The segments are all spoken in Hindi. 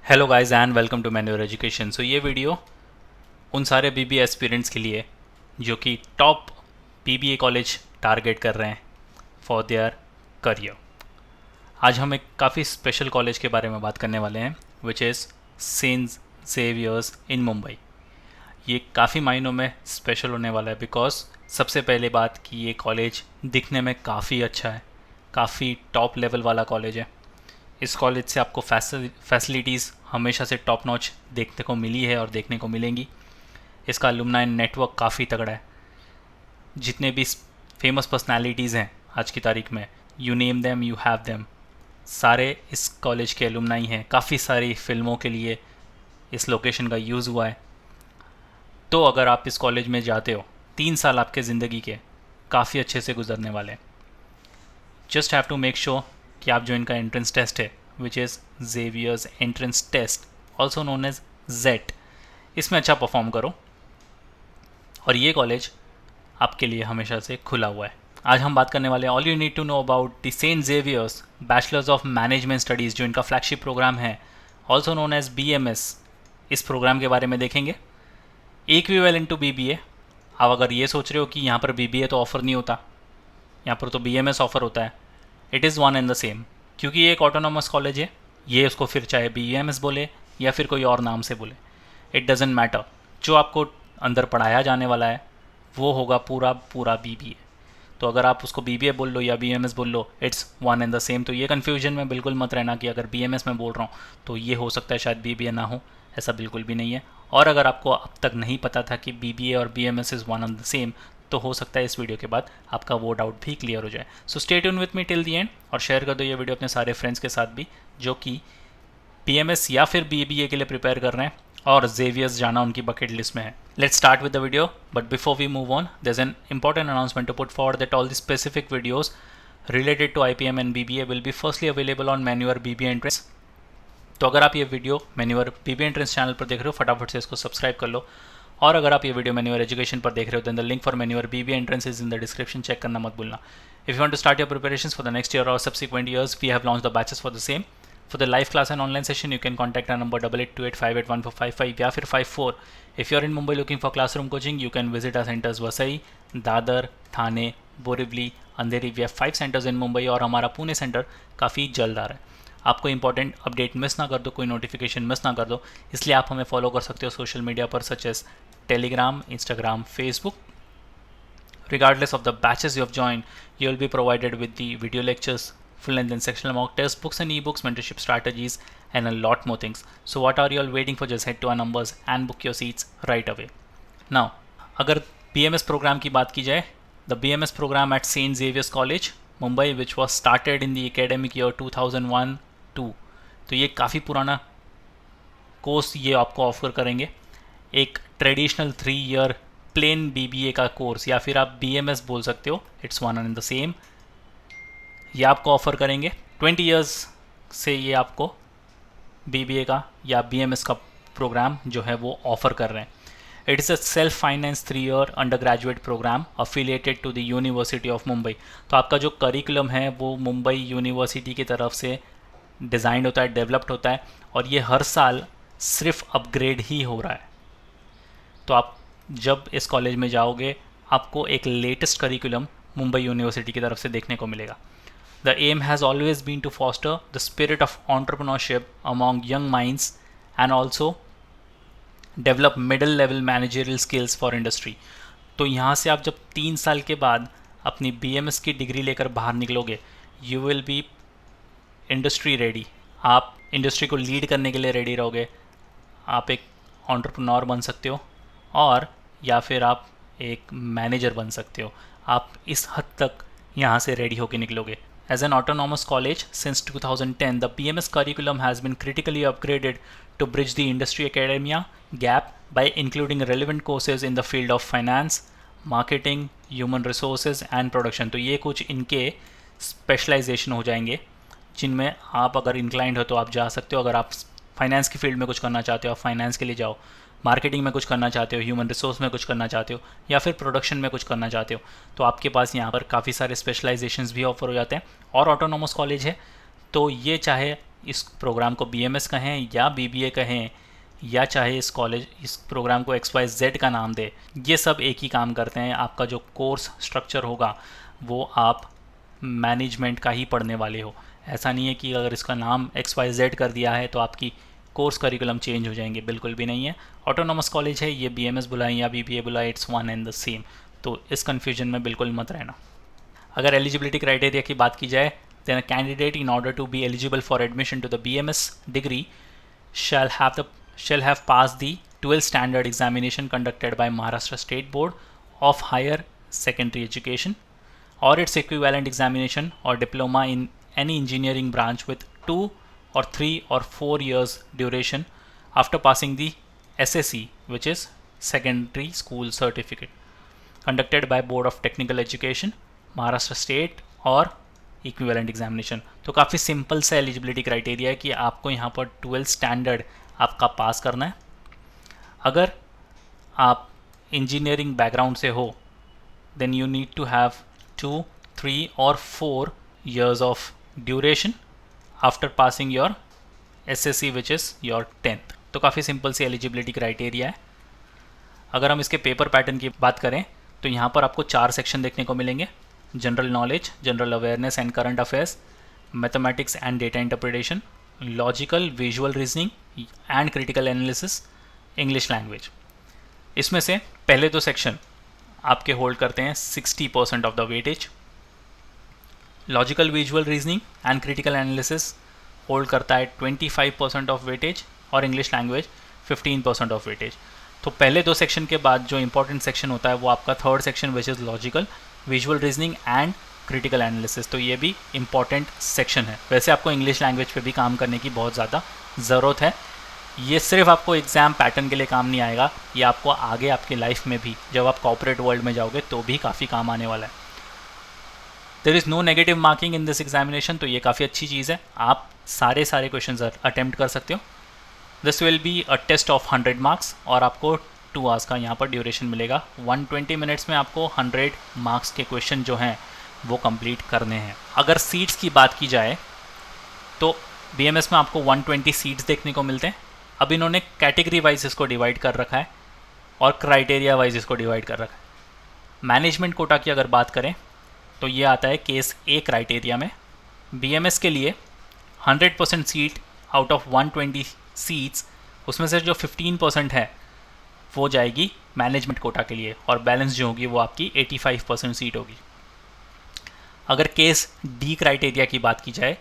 Hello guys and welcome to Manyor education. So ये वीडियो उन सारे बीबीए एस्पिरेंट्स के लिए जो कि टॉप बीबीए कॉलेज टारगेट कर रहे हैं फॉर देयर करियर। आज हम एक काफ़ी स्पेशल कॉलेज के बारे में बात करने वाले हैं विच इज़ सेंट जेवियर्स इन मुंबई। ये काफ़ी मायनों में स्पेशल होने वाला है बिकॉज सबसे पहले बात कि ये कॉलेज दिखने में काफ़ी अच्छा है, काफ़ी टॉप लेवल वाला कॉलेज है। इस कॉलेज से आपको फैसिलिटीज़ हमेशा से टॉप नॉच देखने को मिली है और देखने को मिलेंगी। इसका अलुमनाई नेटवर्क काफ़ी तगड़ा है। जितने भी फेमस पर्सनालिटीज़ हैं आज की तारीख में, you name them you have them, सारे इस कॉलेज के अलुमनाई हैं। काफ़ी सारी फिल्मों के लिए इस लोकेशन का यूज़ हुआ है। तो अगर आप इस कॉलेज में जाते हो, 3 साल आपके ज़िंदगी के काफ़ी अच्छे से गुजरने वाले हैं। Just have to make sure कि आप जो इनका एंट्रेंस टेस्ट है which is Xavier's entrance test also known as JET, इसमें अच्छा परफॉर्म करो और ये कॉलेज आपके लिए हमेशा से खुला हुआ है। आज हम बात करने वाले हैं all you need to know about the Saint Xavier's bachelors of management studies, जो इनका फ्लैगशिप प्रोग्राम है ऑल्सो नोन एज BMS। इस प्रोग्राम के बारे में देखेंगे। Equivalent to BBA। आप अगर ये सोच रहे हो कि यहाँ पर BBA तो ऑफ़र नहीं होता, यहाँ पर तो BMS ऑफ़र होता है, it is one and the same. क्योंकि ये एक ऑटोनॉमस कॉलेज है, ये उसको फिर चाहे BMS बोले या फिर कोई और नाम से बोले, इट डजेंट मैटर। जो आपको अंदर पढ़ाया जाने वाला है वो होगा पूरा पूरा BBA। तो अगर आप उसको BBA बोल लो या BMS बोल लो, it's one and the same. तो ये कन्फ्यूजन में बिल्कुल मत रहना कि अगर BMS में बोल रहा हूँ तो ये हो सकता है शायद BBA ना हो, ऐसा बिल्कुल भी नहीं है। और अगर आपको अब तक नहीं पता था कि BBA और BMS is one and the same, तो हो सकता है इस वीडियो के बाद आपका वो डाउट भी क्लियर हो जाए। So stay tune with me till the end और शेयर कर दो ये वीडियो अपने सारे फ्रेंड्स के साथ भी जो कि BMS या फिर BBA के लिए प्रिपेयर कर रहे हैं और जेवियर्स जाना उनकी बकेट लिस्ट में है। Let's start with the video, but before we move on there is an important announcement to put forward that all the specific videos related to IPM and BBA will be firstly available on Manure BBA Entrance। तो अगर आप ये video manure BBA Entrance channel पर देख रहे हो, फटाफट से इसको सब्सक्राइब कर लो। और अगर आप ये वीडियो मैन्योर एजुकेशन पर देख रहे हो, then the link for Manyor BBA Entrance is in the description, check करना मत भूलना। If you want to start your preparations for the next year और subsequent years, we have launch the batches for the same. For the live class and online session, you can contact our number 8828581455 या फिर 54। If you are in Mumbai looking for classroom coaching, you can visit our centers Vasai, Dadar, Thane, Borivali, Andheri. We have 5 centres in Mumbai और हमारा पुणे सेंटर काफ़ी जल्द आ रहा है। आपको इंपॉर्टेंट अपडेट मिस ना कर दो, कोई नोटिफिकेशन मिस ना कर दो, इसलिए आप हमें फॉलो कर सकते हो सोशल मीडिया पर such as Telegram, Instagram, Facebook. Regardless of the batches you have joined, you will be provided with the video lectures, full length and sectional mock tests, books and ebooks, mentorship strategies, and a lot more things. So what are you all waiting for? Just head to our numbers and book your seats right away. Now, अगर BMS program की बात की जाए, the BMS program at St. Xavier's College, Mumbai, which was started in the academic year 2001-2, तो ये काफ़ी पुराना कोर्स ये आपको ऑफर करेंगे। एक ट्रेडिशनल 3 ईयर प्लेन BBA का कोर्स या फिर आप BMS बोल सकते हो, it's one and the same. ये आपको ऑफ़र करेंगे 20 ईयर्स से, ये आपको BBA का या BMS का प्रोग्राम जो है वो ऑफ़र कर रहे हैं। It is a self finance 3 year undergraduate programme affiliated to the university of Mumbai. तो आपका जो करिकुलम है वो मुंबई यूनिवर्सिटी की तरफ से डिज़ाइन होता है, डेवलप्ड होता है, और ये हर साल सिर्फ अपग्रेड ही हो रहा है। तो आप जब इस कॉलेज में जाओगे आपको एक लेटेस्ट करिकुलम मुंबई यूनिवर्सिटी की तरफ से देखने को मिलेगा। The aim has always been to foster the spirit of entrepreneurship among young minds and also develop middle level managerial skills for industry. तो यहाँ से आप जब 3 साल के बाद अपनी BMS की डिग्री लेकर बाहर निकलोगे, you will be industry ready. आप इंडस्ट्री को लीड करने के लिए रेडी रहोगे। आप एक एंटरप्रेन्योर बन सकते हो और या फिर आप एक मैनेजर बन सकते हो। आप इस हद तक यहाँ से रेडी होकर निकलोगे। As an autonomous college since 2010, the BMS curriculum has been critically upgraded to bridge the industry academia gap by including relevant courses in the field of finance, marketing, human resources and production। तो ये कुछ इनके स्पेशलाइजेशन हो जाएंगे जिनमें आप अगर इंक्लाइंड हो तो आप जा सकते हो। अगर आप फाइनेंस की फील्ड में कुछ करना चाहते हो आप फाइनेंस के लिए जाओ, मार्केटिंग में कुछ करना चाहते हो, ह्यूमन रिसोर्स में कुछ करना चाहते हो, या फिर प्रोडक्शन में कुछ करना चाहते हो, तो आपके पास यहाँ पर काफ़ी सारे स्पेशलाइजेशंस भी ऑफर हो जाते हैं। और ऑटोनॉमस कॉलेज है तो ये चाहे इस प्रोग्राम को BMS कहें या BBA कहें, या चाहे इस प्रोग्राम को XYZ का नाम दे, ये सब एक ही काम करते हैं। आपका जो कोर्स स्ट्रक्चर होगा वो आप मैनेजमेंट का ही पढ़ने वाले हो। ऐसा नहीं है कि अगर इसका नाम XYZ कर दिया है तो आपकी कोर्स करिकुलम चेंज हो जाएंगे, बिल्कुल भी नहीं है। ऑटोनॉमस कॉलेज है, ये BMS बुलाएं या BBA बुलाएं, it's one and the same. तो इस कन्फ्यूजन में बिल्कुल मत रहना। अगर एलिजिबिलिटी क्राइटेरिया की बात की जाए, then a candidate in order to be eligible for admission to the BMS degree shall have passed the 12th standard examination conducted by Maharashtra State Board of Higher Secondary Education or its equivalent examination or diploma in any engineering branch with 2 or 3 or 4 years duration after passing the SSC, which is Secondary School Certificate, conducted by Board of Technical Education, Maharashtra State और इक्विवेलेंट एग्जामिनेशन। तो काफ़ी सिंपल सा एलिजिबिलिटी क्राइटेरिया है कि आपको यहाँ पर 12th स्टैंडर्ड आपका पास करना है। अगर आप इंजीनियरिंग बैकग्राउंड से हो then you need to have 2, 3 और 4 years of duration after passing your SSC which is your 10th। तो काफ़ी सिंपल सी एलिजिबिलिटी क्राइटेरिया है। अगर हम इसके पेपर पैटर्न की बात करें तो यहाँ पर आपको 4 सेक्शन देखने को मिलेंगे: general knowledge, general awareness and current affairs, mathematics and data interpretation, logical visual reasoning and critical analysis, English language. इसमें से पहले 2 सेक्शन आपके होल्ड करते हैं 60% of the weightage. Logical visual reasoning and critical analysis hold करता है 25% ऑफ वेटेज और इंग्लिश लैंग्वेज 15% ऑफ वेटेज। तो पहले 2 सेक्शन के बाद जो इंपॉर्टेंट सेक्शन होता है वो आपका 3rd section which is logical visual reasoning and critical analysis. तो ये भी इम्पॉर्टेंट सेक्शन है। वैसे आपको इंग्लिश लैंग्वेज पे भी काम करने की बहुत ज़्यादा ज़रूरत है। ये सिर्फ आपको एग्ज़ाम पैटर्न के लिए काम नहीं आएगा, ये आपको आगे आपकी लाइफ में भी जब आप कॉर्पोरेट वर्ल्ड में जाओगे तो भी काफ़ी काम आने वाला है। There is no negative marking in this examination, तो ये काफ़ी अच्छी चीज़ है। आप सारे क्वेश्चन अटैम्प्ट कर सकते हो। This will be a test of 100 marks और आपको 2 आवर्स का यहाँ पर ड्यूरेशन मिलेगा। 120 मिनट्स में आपको 100 मार्क्स के क्वेश्चन जो हैं वो कंप्लीट करने हैं। अगर सीट्स की बात की जाए तो BMS में आपको 120 सीट्स देखने को मिलते हैं। अब इन्होंने कैटेगरी वाइज इसको डिवाइड कर रखा है और क्राइटेरिया वाइज इसको डिवाइड कर रखा है। मैनेजमेंट कोटा की अगर बात करें तो ये आता है केस A क्राइटेरिया में। BMS के लिए 100% सीट आउट ऑफ 120 सीट्स, उसमें से जो 15% है वो जाएगी मैनेजमेंट कोटा के लिए और बैलेंस जो होगी वो आपकी 85% सीट होगी। अगर केस D क्राइटेरिया की बात की जाए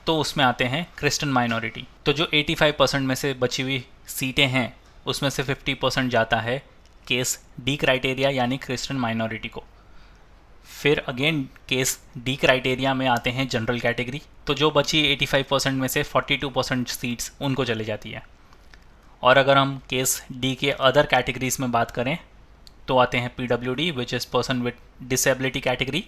तो उसमें आते हैं क्रिश्चियन माइनॉरिटी। तो जो 85% में से बची हुई सीटें हैं उसमें से 50% जाता है केस D क्राइटेरिया यानी क्रिश्चियन माइनॉरिटी को। फिर अगेन केस D क्राइटेरिया में आते हैं जनरल कैटेगरी। तो जो बची 85% में से 42% सीट्स उनको चले जाती है। और अगर हम केस D के अदर कैटेगरीज में बात करें तो आते हैं PWD which is person with disability category,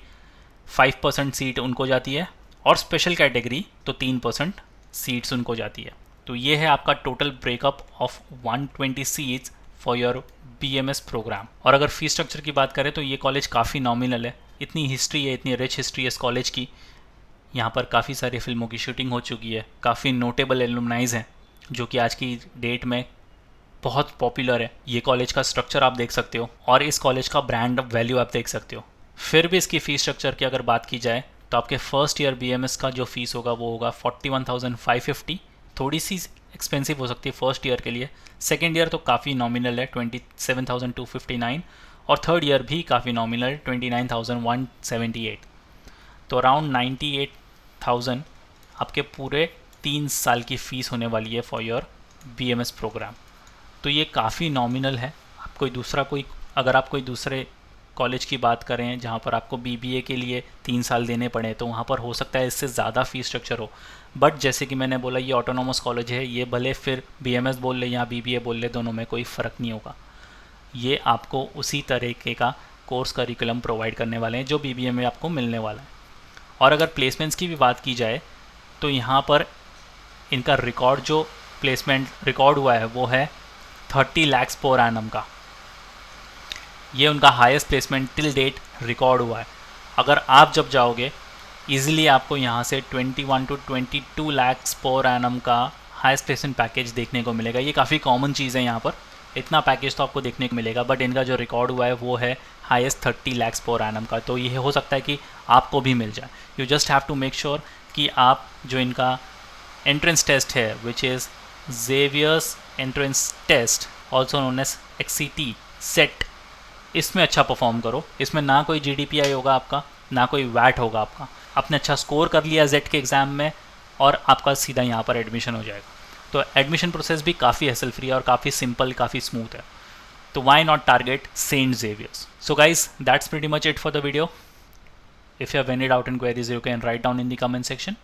5% seat उनको जाती है। और स्पेशल कैटेगरी तो 3% सीट्स उनको जाती है। तो ये है आपका total breakup of 120 seats for your BMS programme. और अगर फीस स्ट्रक्चर की बात करें तो ये कॉलेज काफ़ी नॉमिनल है। इतनी हिस्ट्री है, इतनी रिच हिस्ट्री है इस कॉलेज की। यहाँ पर काफ़ी सारी फिल्मों की शूटिंग हो चुकी है, काफ़ी नोटेबल एलुमनाइज हैं जो कि आज की डेट में बहुत पॉपुलर है। ये कॉलेज का स्ट्रक्चर आप देख सकते हो और इस कॉलेज का ब्रांड वैल्यू आप देख सकते हो। फिर भी इसकी फ़ीस स्ट्रक्चर की अगर बात की जाए तो आपके फर्स्ट ईयर BMS का जो फीस होगा वो होगा 41,550। थोड़ी सी एक्सपेंसिव हो सकती है फर्स्ट ईयर के लिए। सेकेंड ईयर तो काफ़ी नॉमिनल है 27,259 और थर्ड ईयर भी काफ़ी नॉमिनल है 29,178। तो अराउंड 98,000 आपके पूरे 3 साल की फ़ीस होने वाली है फॉर योर BMS प्रोग्राम। तो ये काफ़ी नॉमिनल है। आप अगर आप कोई दूसरे कॉलेज की बात करें जहाँ पर आपको BBA के लिए 3 साल देने पड़े तो वहाँ पर हो सकता है इससे ज़्यादा फ़ीस स्ट्रक्चर हो। बट जैसे कि मैंने बोला ये ऑटोनॉमस कॉलेज है, ये भले फिर BMS बोल ले या BBA बोल ले, दोनों में कोई फ़र्क नहीं होगा। ये आपको उसी तरीके का कोर्स करिकुलम प्रोवाइड करने वाले हैं जो BBA में आपको मिलने वाला है। और अगर प्लेसमेंट्स की भी बात की जाए तो यहाँ पर इनका रिकॉर्ड जो प्लेसमेंट रिकॉर्ड हुआ है वो है 30 lakhs पर एनम का। ये उनका highest placement till date recorded हुआ है। अगर आप जब जाओगे ईजिली आपको यहाँ से 21 to 22 lakhs पर एनम का हाईएस्ट प्लेसमेंट पैकेज देखने को मिलेगा। ये काफ़ी कॉमन चीज़ है यहाँ पर, इतना पैकेज तो आपको देखने को मिलेगा, बट इनका जो रिकॉर्ड हुआ है वो है हाईएस्ट 30 lakhs पर एनम का। तो ये हो सकता है कि आपको भी मिल जाए। You just have to make sure कि आप जो इनका एंट्रेंस टेस्ट है which is Xavier's entrance test also known as XCT set, इसमें अच्छा परफॉर्म करो। इसमें ना कोई GDPI होगा आपका, ना कोई वैट होगा आपका। आपने अच्छा स्कोर कर लिया जेट के एग्ज़ाम में और आपका सीधा यहाँ पर एडमिशन हो जाएगा। तो एडमिशन प्रोसेस भी काफ़ी हैसल फ्री और काफ़ी सिंपल, काफ़ी स्मूथ है। तो why not target Saint Xavier's. So guys that's pretty much it for the video. If you have any doubt and queries you can write down in the comment section.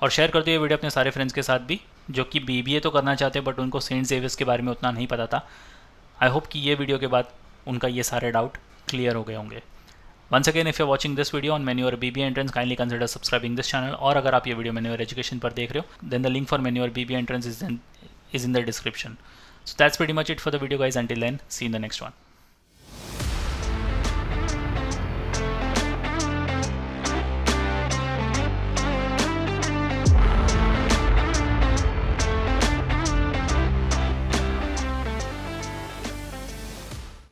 और शेयर करते हुए वीडियो अपने सारे फ्रेंड्स के साथ भी जो कि BBA तो करना चाहते हैं बट उनको सेंट जेवियर्स के बारे में उतना नहीं पता था। आई होप कि ये वीडियो के बाद उनका ये सारे डाउट क्लियर हो गए होंगे। Once again, if you're watching this video on Manure BBA entrance, kindly consider subscribing this channel. और अगर आप ये वीडियो Manure Education पर देख रहे हो, then the link for Manure BBA entrance is in the description. So that's pretty much it for the video, guys. Until then, see you in the next one.